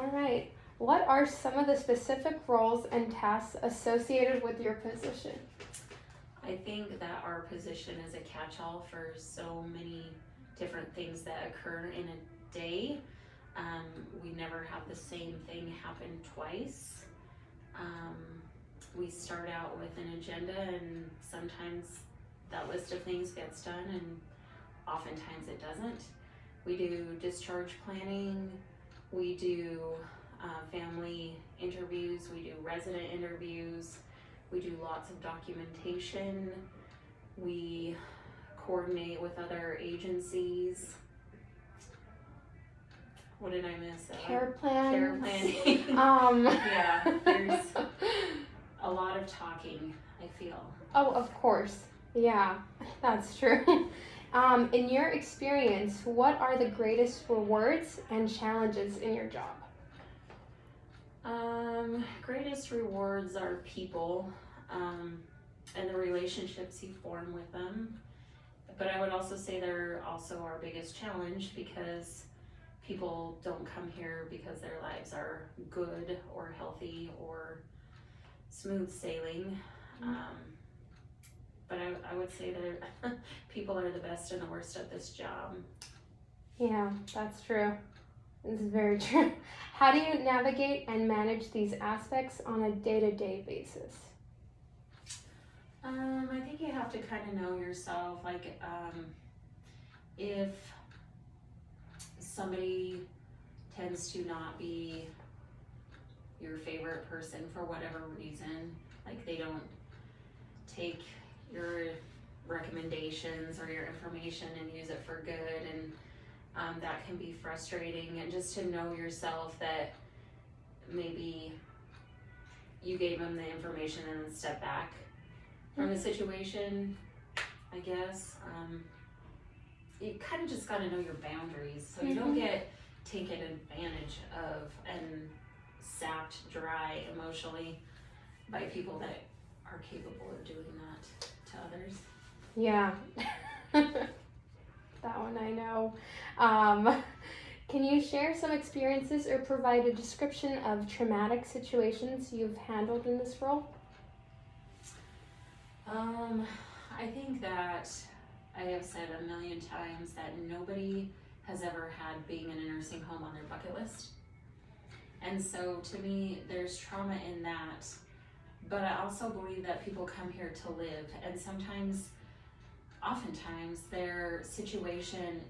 All right. What are some of the specific roles and tasks associated with your position? I think that our position is a catch-all for so many different things that occur in a day. We never have the same thing happen twice. We start out with an agenda, and sometimes that list of things gets done, and oftentimes it doesn't. We do discharge planning, we do family interviews, we do resident interviews, we do lots of documentation, we coordinate with other agencies. What did I miss? Care plans. Care planning. Yeah, there's a lot of talking, I feel. Oh, of course. Yeah, that's true. In your experience, what are the greatest rewards and challenges in your job? Greatest rewards are people, and the relationships you form with them. But I would also say they're also our biggest challenge, because people don't come here because their lives are good or healthy or smooth sailing. But I would say that people are the best and the worst at this job. Yeah, that's true. It's very true. How do you navigate and manage these aspects on a day-to-day basis? I think you have to kind of know yourself. Like, if somebody tends to not be your favorite person for whatever reason, like they don't take your recommendations or your information and use it for good, and that can be frustrating. And just to know yourself that maybe you gave them the information and then step back from the situation, I guess. You kind of just got to know your boundaries, so you don't get taken advantage of and sapped dry emotionally by people that are capable of doing that to others. Yeah. That one I know. Can you share some experiences or provide a description of traumatic situations you've handled in this role? I think that I have said a million times that nobody has ever had being in a nursing home on their bucket list. And so to me, there's trauma in that. But I also believe that people come here to live, and oftentimes their situation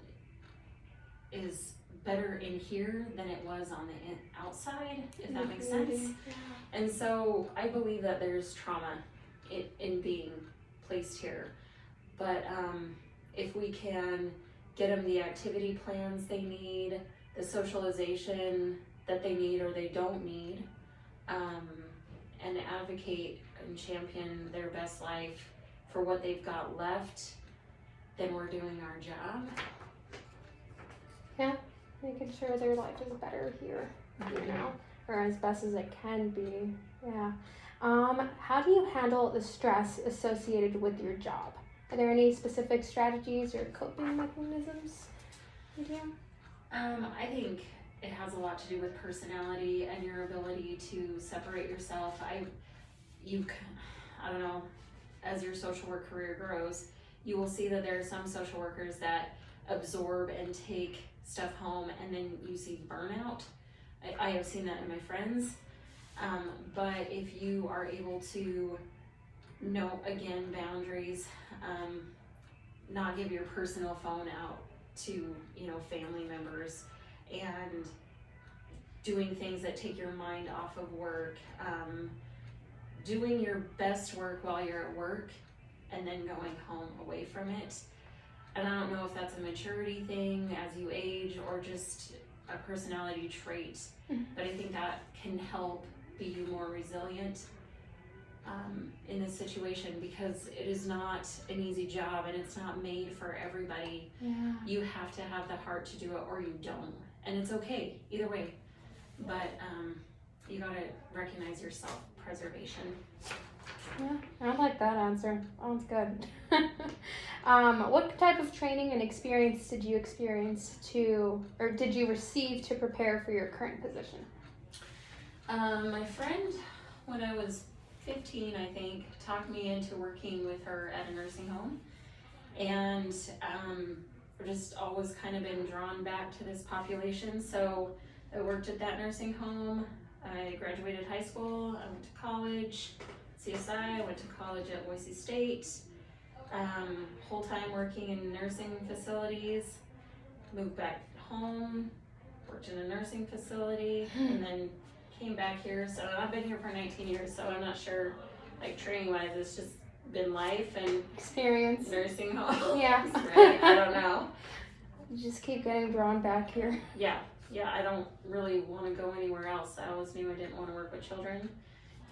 is better in here than it was on the outside, if that makes sense. Yeah. And so I believe that there's trauma in being placed here. But if we can get them the activity plans they need, the socialization that they need or they don't need, and advocate and champion their best life for what they've got left, then we're doing our job. Yeah, making sure their life is better here, you know, or as best as it can be. Yeah. How do you handle the stress associated with your job? Are there any specific strategies or coping mechanisms you do? I think it has a lot to do with personality and your ability to separate yourself. I don't know, as your social work career grows, you will see that there are some social workers that absorb and take stuff home, and then you see burnout. I have seen that in my friends. But if you are able to know, again, boundaries, not give your personal phone out to, family members, and doing things that take your mind off of work, doing your best work while you're at work, and then going home away from it. And I don't know if that's a maturity thing as you age or just a personality trait, but I think that can help be you more resilient in this situation, because it is not an easy job and it's not made for everybody. Yeah. You have to have the heart to do it, or you don't, and it's okay either way. But you gotta recognize your self-preservation. Yeah, I like that answer. Sounds good. What type of training and experience did you receive to prepare for your current position? My friend, when I was 15, I think, talked me into working with her at a nursing home. And I've just always kind of been drawn back to this population. So I worked at that nursing home. I graduated high school. I went to college, CSI. I went to college at Boise State. Whole time working in nursing facilities. Moved back home, worked in a nursing facility, and then came back here. So I've been here for 19 years, so I'm not sure, like training wise, it's just been life and Experience. nursing home. Yeah. Right? I don't know. You just keep getting drawn back here. Yeah, I don't really want to go anywhere else. I always knew I didn't want to work with children,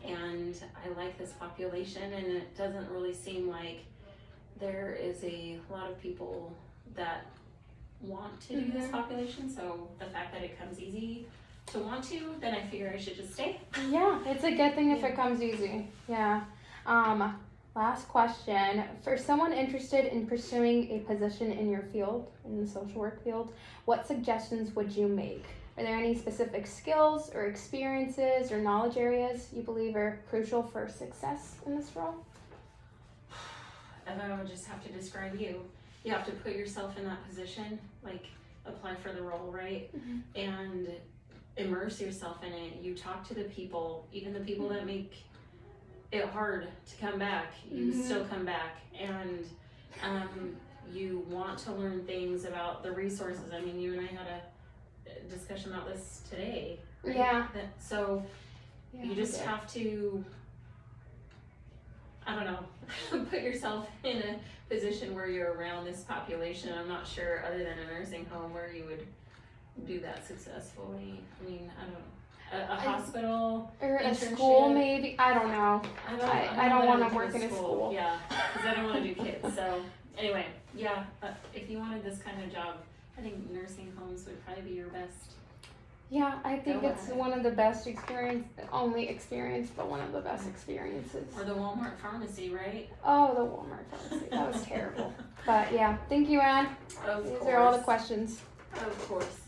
and I like this population, and it doesn't really seem like there is a lot of people that want to do this population. So the fact that it comes easy to want to, then I figure I should just stay. Yeah, it's a good thing if it comes easy. Yeah. Last question. For someone interested in pursuing a position in your field, in the social work field, what suggestions would you make? Are there any specific skills or experiences or knowledge areas you believe are crucial for success in this role? And I would just have to describe you. You have to put yourself in that position, like apply for the role, right? And immerse yourself in it. You talk to the people, even the people that make it hard to come back, you still come back. And you want to learn things about the resources. I mean, you and I had a discussion about this today, right? Yeah. So you just have to, I don't know, put yourself in a position where you're around this population. I'm not sure, other than a nursing home, where you would do that successfully. I mean, I don't know. A hospital Or a internship. school, maybe? I don't know. I don't want wanna work in a school. Yeah, because I don't want to do kids. So anyway, yeah, if you wanted this kind of job, I think nursing homes would probably be your best. Yeah, I think Go it's ahead. one of the best only experience, but one of the best experiences. Or the Walmart pharmacy, right? Oh, the Walmart pharmacy. That was terrible. But yeah, thank you, Anne. Of These course. are all the questions. Of course.